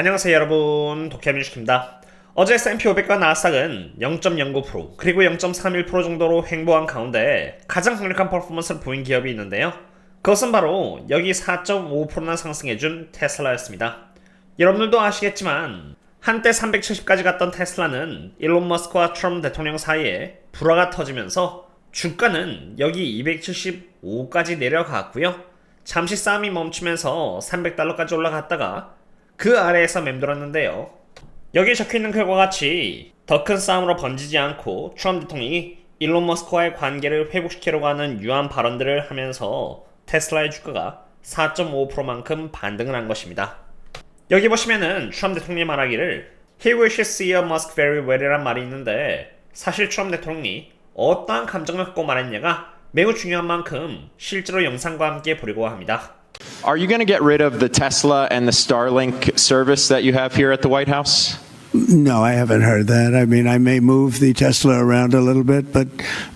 안녕하세요 여러분, 도쿄민슈입니다. 어제 S&P 500과 나스닥은 0.09% 그리고 0.31% 정도로 횡보한 가운데 가장 강력한 퍼포먼스를 보인 기업이 있는데요. 그것은 바로 여기 4.5%나 상승해준 테슬라였습니다. 여러분들도 아시겠지만 한때 370까지 갔던 테슬라는 일론 머스크와 트럼프 대통령 사이에 불화가 터지면서 주가는 여기 275까지 내려갔고요. 잠시 싸움이 멈추면서 300달러까지 올라갔다가 그 아래에서 맴돌았는데요. 여기 적혀있는 글과 같이 더 큰 싸움으로 번지지 않고 트럼프 대통령이 일론 머스크와의 관계를 회복시키려고 하는 유한 발언들을 하면서 테슬라의 주가가 4.5%만큼 반등을 한 것입니다. 여기 보시면은 트럼프 대통령이 말하기를 He wishes see Musk very well이란 말이 있는데, 사실 트럼프 대통령이 어떠한 감정을 갖고 말했냐가 매우 중요한 만큼 실제로 영상과 함께 보려고 합니다. Are you going to get rid of the Tesla and the Starlink service that you have here at the White House? No, I haven't heard that. I mean, I may move the Tesla around a little bit, but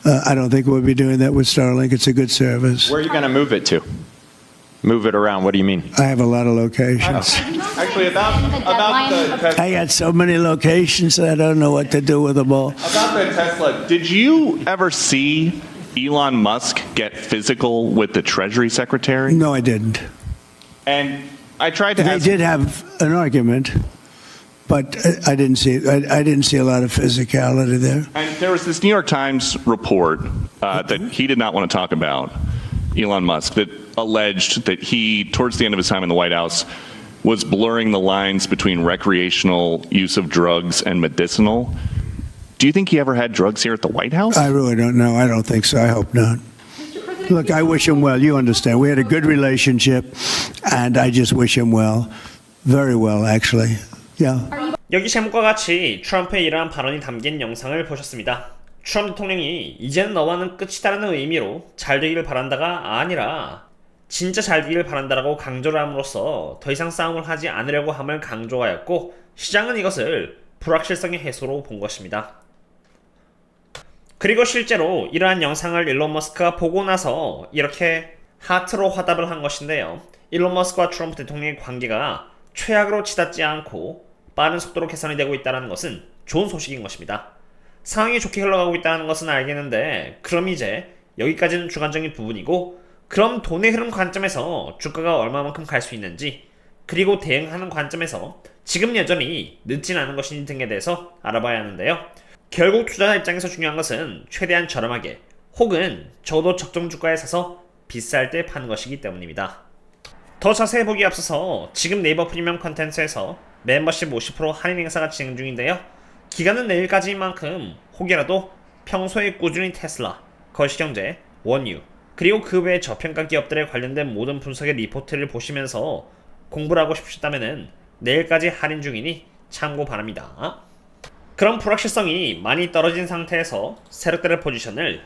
I don't think we'll be doing that with Starlink. It's a good service. Where are you going to move it to? Move it around. What do you mean? I have a lot of locations. Actually, about the Tesla. I got so many locations that I don't know what to do with them all. About the Tesla, did you ever see Elon Musk get physical with the Treasury Secretary? No, I didn't. And I tried to They ask. did have an argument, but I didn't see. I didn't see a lot of physicality there. And there was this New York Times report that he did not want to talk about, Elon Musk, that alleged that he, towards the end of his time in the White House, was blurring the lines between recreational use of drugs and medicinal. Do you think he ever had drugs here at the White House? I really don't know. I don't think so. I hope not. Look, I wish him well. You understand. We had a good relationship, and I just wish him well. Very well, actually. Yeah. 여기 제목과 같이 트럼프의 이러한 발언이 담긴 영상을 보셨습니다. 트럼프 대통령이 이제는 너와는 끝이다라는 의미로 잘 되기를 바란다가 아니라 진짜 잘 되기를 바란다라고 강조를 함으로써 더 이상 싸움을 하지 않으려고 함을 강조하였고, 시장은 이것을 불확실성의 해소로 본 것입니다. 그리고 실제로 이러한 영상을 일론 머스크가 보고 나서 이렇게 하트로 화답을 한 것인데요. 일론 머스크와 트럼프 대통령의 관계가 최악으로 치닫지 않고 빠른 속도로 개선이 되고 있다는 것은 좋은 소식인 것입니다. 상황이 좋게 흘러가고 있다는 것은 알겠는데, 그럼 이제 여기까지는 주관적인 부분이고, 그럼 돈의 흐름 관점에서 주가가 얼마만큼 갈 수 있는지, 그리고 대응하는 관점에서 지금 여전히 늦진 않은 것인지 등에 대해서 알아봐야 하는데요. 결국 투자자 입장에서 중요한 것은 최대한 저렴하게 혹은 적어도 적정 주가에 사서 비쌀 때 파는 것이기 때문입니다. 더 자세히 보기에 앞서서 지금 네이버 프리미엄 컨텐츠에서 멤버십 50% 할인 행사가 진행 중인데요. 기간은 내일까지인 만큼 혹여라도 평소에 꾸준히 테슬라, 거시경제, 원유, 그리고 그 외 저평가 기업들에 관련된 모든 분석의 리포트를 보시면서 공부를 하고 싶으셨다면 내일까지 할인 중이니 참고 바랍니다. 그럼 불확실성이 많이 떨어진 상태에서 세력들의 포지션을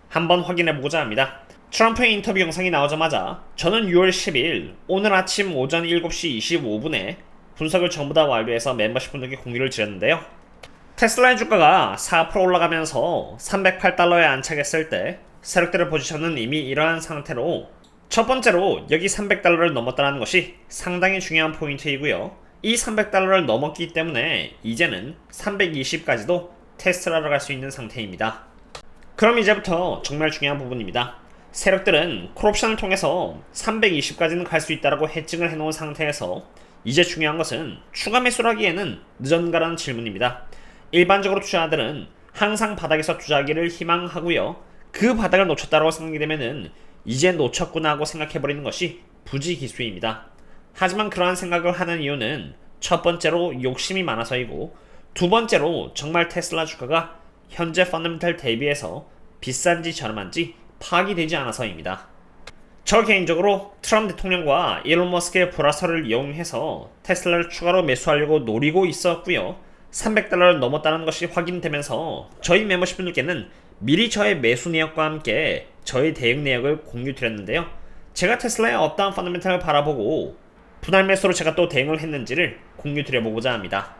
한번 확인해보고자 합니다. 트럼프의 인터뷰 영상이 나오자마자 저는 6월 10일 오늘 아침 오전 7시 25분에 분석을 전부 다 완료해서 멤버십 분들께 공유를 드렸는데요. 테슬라의 주가가 4% 올라가면서 308달러에 안착했을 때 세력들의 포지션은 이미 이러한 상태로, 첫 번째로 여기 300달러를 넘었다는 것이 상당히 중요한 포인트이고요. 이 300달러를 넘었기 때문에 이제는 320까지도 테스트하러 갈 수 있는 상태입니다. 그럼 이제부터 정말 중요한 부분입니다. 세력들은 콜옵션을 통해서 320까지는 갈 수 있다고 해증을 해놓은 상태에서 이제 중요한 것은 추가 매수를 하기에는 늦었는가라는 질문입니다. 일반적으로 투자자들은 항상 바닥에서 투자하기를 희망하고요. 그 바닥을 놓쳤다고 생각이 되면은 이제 놓쳤구나 하고 생각해버리는 것이 부지기수입니다. 하지만 그러한 생각을 하는 이유는 첫 번째로 욕심이 많아서이고, 두 번째로 정말 테슬라 주가가 현재 펀더멘털 대비해서 비싼지 저렴한지 파악이 되지 않아서입니다. 저 개인적으로 트럼프 대통령과 일론 머스크의 불화설을 이용해서 테슬라를 추가로 매수하려고 노리고 있었고요. 300달러를 넘었다는 것이 확인되면서 저희 멤버십 분들께는 미리 저의 매수 내역과 함께 저의 대응 내역을 공유드렸는데요. 제가 테슬라의 어떠한 펀더멘털을 바라보고 분할 매수로 제가 또 대응을 했는지를 공유드려보고자 합니다.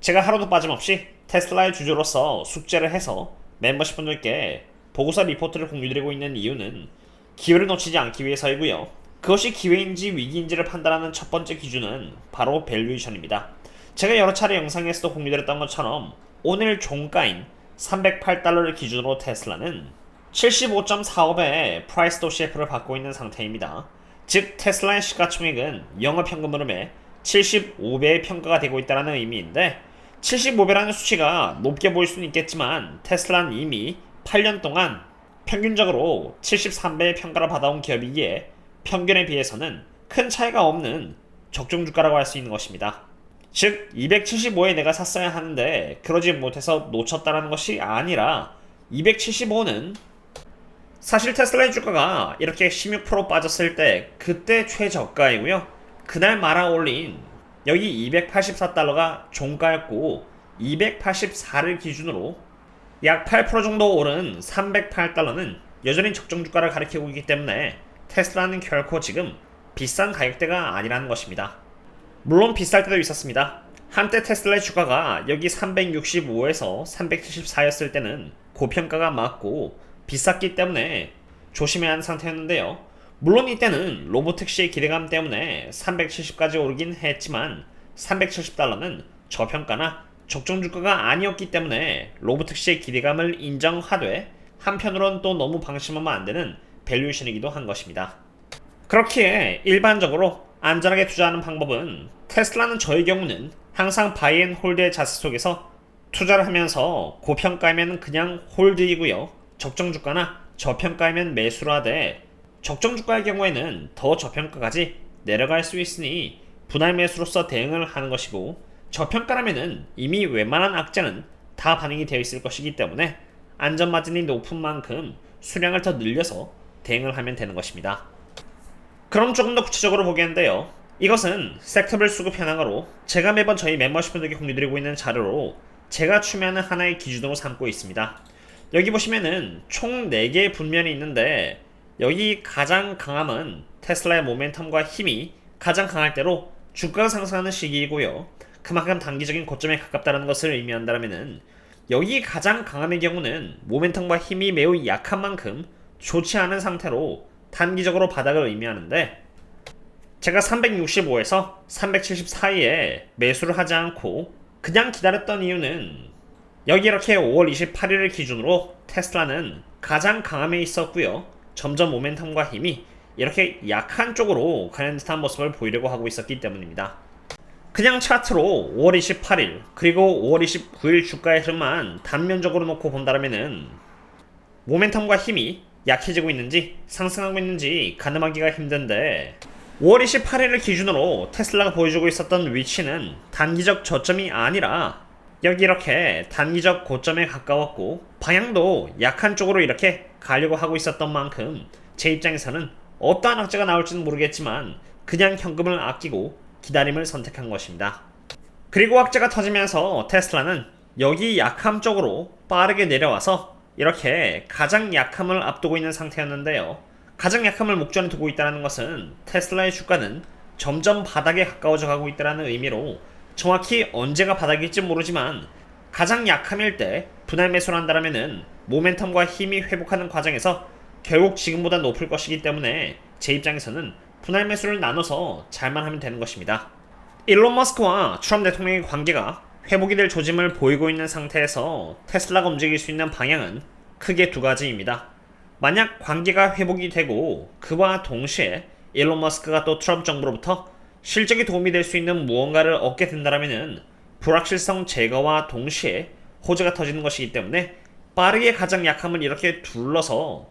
제가 하루도 빠짐없이 테슬라의 주주로서 숙제를 해서 멤버십 분들께 보고서 리포트를 공유드리고 있는 이유는 기회를 놓치지 않기 위해서이고요. 그것이 기회인지 위기인지를 판단하는 첫 번째 기준은 바로 밸류에이션입니다. 제가 여러 차례 영상에서도 공유드렸던 것처럼 오늘 종가인 308달러를 기준으로 테슬라는 75.45배의 프라이스 도 CF를 받고 있는 상태입니다. 즉 테슬라의 시가총액은 영업현금 흐름에 75배의 평가가 되고 있다는 의미인데 75배라는 수치가 높게 보일 수는 있겠지만 테슬라는 이미 8년 동안 평균적으로 73배의 평가를 받아온 기업이기에 평균에 비해서는 큰 차이가 없는 적정 주가라고 할 수 있는 것입니다. 즉 275에 내가 샀어야 하는데 그러지 못해서 놓쳤다는 것이 아니라 275는 사실 테슬라의 주가가 이렇게 16% 빠졌을 때 그때 최저가이고요. 그날 말아 올린 여기 284달러가 종가였고 284를 기준으로 약 8% 정도 오른 308달러는 여전히 적정 주가를 가리키고 있기 때문에 테슬라는 결코 지금 비싼 가격대가 아니라는 것입니다. 물론 비쌀 때도 있었습니다. 한때 테슬라의 주가가 여기 365에서 374였을 때는 고평가가 맞고 비쌌기 때문에 조심해야 하는 상태였는데요. 물론 이때는 로보택시의 기대감 때문에 370까지 오르긴 했지만 370달러는 저평가나 적정 주가가 아니었기 때문에 로보택시의 기대감을 인정하되 한편으로는 또 너무 방심하면 안 되는 밸류에이션이기도 한 것입니다. 그렇기에 일반적으로 안전하게 투자하는 방법은 테슬라는 저의 경우는 항상 바이 앤 홀드의 자세 속에서 투자를 하면서 고평가이면 그냥 홀드이고요. 적정 주가나 저평가이면 매수를 하되 적정 주가의 경우에는 더 저평가까지 내려갈 수 있으니 분할 매수로서 대응을 하는 것이고 저평가라면은 이미 웬만한 악재는 다 반영이 되어 있을 것이기 때문에 안전 마진이 높은 만큼 수량을 더 늘려서 대응을 하면 되는 것입니다. 그럼 조금 더 구체적으로 보겠는데요. 이것은 섹터별 수급 현황으로 제가 매번 저희 멤버십분들께 공유드리고 있는 자료로 제가 추면하는 하나의 기준으로 삼고 있습니다. 여기 보시면은 총 4개의 분면이 있는데 여기 가장 강함은 테슬라의 모멘텀과 힘이 가장 강할 때로 주가가 상승하는 시기이고요. 그만큼 단기적인 고점에 가깝다는 것을 의미한다면은 여기 가장 강함의 경우는 모멘텀과 힘이 매우 약한 만큼 좋지 않은 상태로 단기적으로 바닥을 의미하는데 제가 365에서 370 사이에 매수를 하지 않고 그냥 기다렸던 이유는 여기 이렇게 5월 28일을 기준으로 테슬라는 가장 강함에 있었고요. 점점 모멘텀과 힘이 이렇게 약한 쪽으로 가는 듯한 모습을 보이려고 하고 있었기 때문입니다. 그냥 차트로 5월 28일 그리고 5월 29일 주가의 흐름만 단면적으로 놓고 본다면은 모멘텀과 힘이 약해지고 있는지 상승하고 있는지 가늠하기가 힘든데 5월 28일을 기준으로 테슬라가 보여주고 있었던 위치는 단기적 저점이 아니라 여기 이렇게 단기적 고점에 가까웠고 방향도 약한 쪽으로 이렇게 가려고 하고 있었던 만큼 제 입장에서는 어떠한 악재가 나올지는 모르겠지만 그냥 현금을 아끼고 기다림을 선택한 것입니다. 그리고 악재가 터지면서 테슬라는 여기 약함 쪽으로 빠르게 내려와서 이렇게 가장 약함을 앞두고 있는 상태였는데요. 가장 약함을 목전에 두고 있다는 것은 테슬라의 주가는 점점 바닥에 가까워져 가고 있다는 의미로 정확히 언제가 바닥일지 모르지만 가장 약함일 때 분할 매수를 한다면은 모멘텀과 힘이 회복하는 과정에서 결국 지금보다 높을 것이기 때문에 제 입장에서는 분할 매수를 나눠서 잘만 하면 되는 것입니다. 일론 머스크와 트럼프 대통령의 관계가 회복이 될 조짐을 보이고 있는 상태에서 테슬라가 움직일 수 있는 방향은 크게 두 가지입니다. 만약 관계가 회복이 되고 그와 동시에 일론 머스크가 또 트럼프 정부로부터 실적이 도움이 될 수 있는 무언가를 얻게 된다면 불확실성 제거와 동시에 호재가 터지는 것이기 때문에 빠르게 가장 약함을 이렇게 둘러서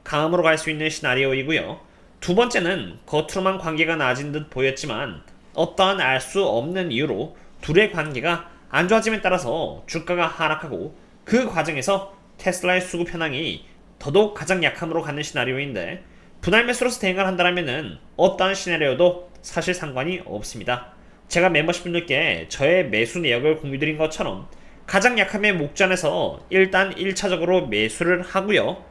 강함으로 갈 수 있는 시나리오이고요. 두 번째는 겉으로만 관계가 나아진 듯 보였지만 어떠한 알 수 없는 이유로 둘의 관계가 안 좋아짐에 따라서 주가가 하락하고 그 과정에서 테슬라의 수급 현황이 더더욱 가장 약함으로 가는 시나리오인데 분할 매수로서 대응을 한다면 어떠한 시나리오도 사실 상관이 없습니다. 제가 멤버십분들께 저의 매수 내역을 공유드린 것처럼 가장 약함의 목전에서 일단 1차적으로 매수를 하고요.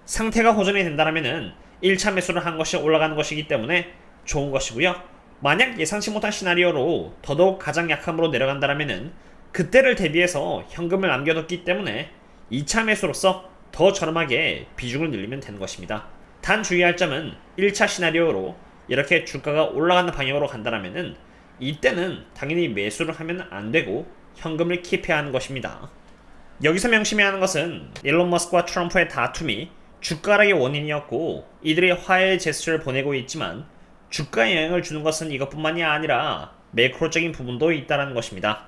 상태가 호전이 된다면 1차 매수를 한 것이 올라가는 것이기 때문에 좋은 것이고요. 만약 예상치 못한 시나리오로 더더욱 가장 약함으로 내려간다면 그때를 대비해서 현금을 남겨뒀기 때문에 2차 매수로서 더 저렴하게 비중을 늘리면 되는 것입니다. 단 주의할 점은 1차 시나리오로 이렇게 주가가 올라가는 방향으로 간다면 이때는 당연히 매수를 하면 안 되고 현금을 킵해야 하는 것입니다. 여기서 명심해야 하는 것은 일론 머스크와 트럼프의 다툼이 주가락의 원인이었고 이들이 화해의 제스처를 보내고 있지만 주가에 영향을 주는 것은 이것뿐만이 아니라 매크로적인 부분도 있다는 것입니다.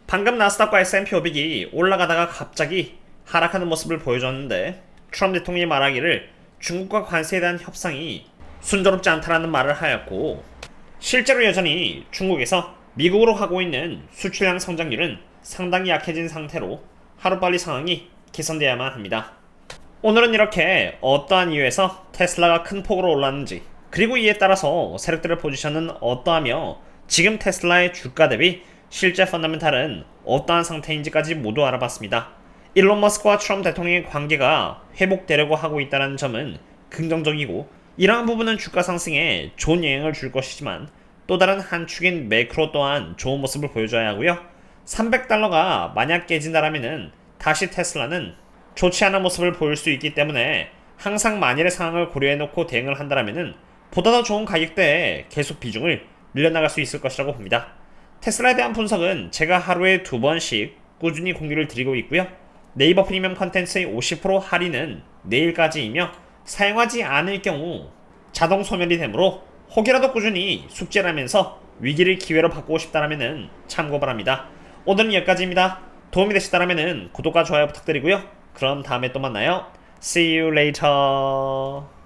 방금 나스닥과 S&P 500이 올라가다가 갑자기 하락하는 모습을 보여줬는데 트럼프 대통령이 말하기를 중국과 관세에 대한 협상이 순조롭지 않다라는 말을 하였고 실제로 여전히 중국에서 미국으로 가고 있는 수출량 성장률은 상당히 약해진 상태로 하루빨리 상황이 개선되어야만 합니다. 오늘은 이렇게 어떠한 이유에서 테슬라가 큰 폭으로 올랐는지 그리고 이에 따라서 세력들의 포지션은 어떠하며 지금 테슬라의 주가 대비 실제 펀더멘탈은 어떠한 상태인지까지 모두 알아봤습니다. 일론 머스크와 트럼프 대통령의 관계가 회복되려고 하고 있다는 점은 긍정적이고 이러한 부분은 주가 상승에 좋은 영향을 줄 것이지만 또 다른 한 축인 매크로 또한 좋은 모습을 보여줘야 하고요. 300달러가 만약 깨진다라면은 다시 테슬라는 좋지 않은 모습을 보일 수 있기 때문에 항상 만일의 상황을 고려해놓고 대응을 한다라면은 보다 더 좋은 가격대에 계속 비중을 늘려나갈 수 있을 것이라고 봅니다. 테슬라에 대한 분석은 제가 하루에 2번씩 꾸준히 공유를 드리고 있고요. 네이버 프리미엄 컨텐츠의 50% 할인은 내일까지이며 사용하지 않을 경우 자동 소멸이 되므로 혹이라도 꾸준히 숙제를 하면서 위기를 기회로 바꾸고 싶다라면 참고 바랍니다. 오늘은 여기까지입니다. 도움이 되셨다면 구독과 좋아요 부탁드리고요. 그럼 다음에 또 만나요. See you later.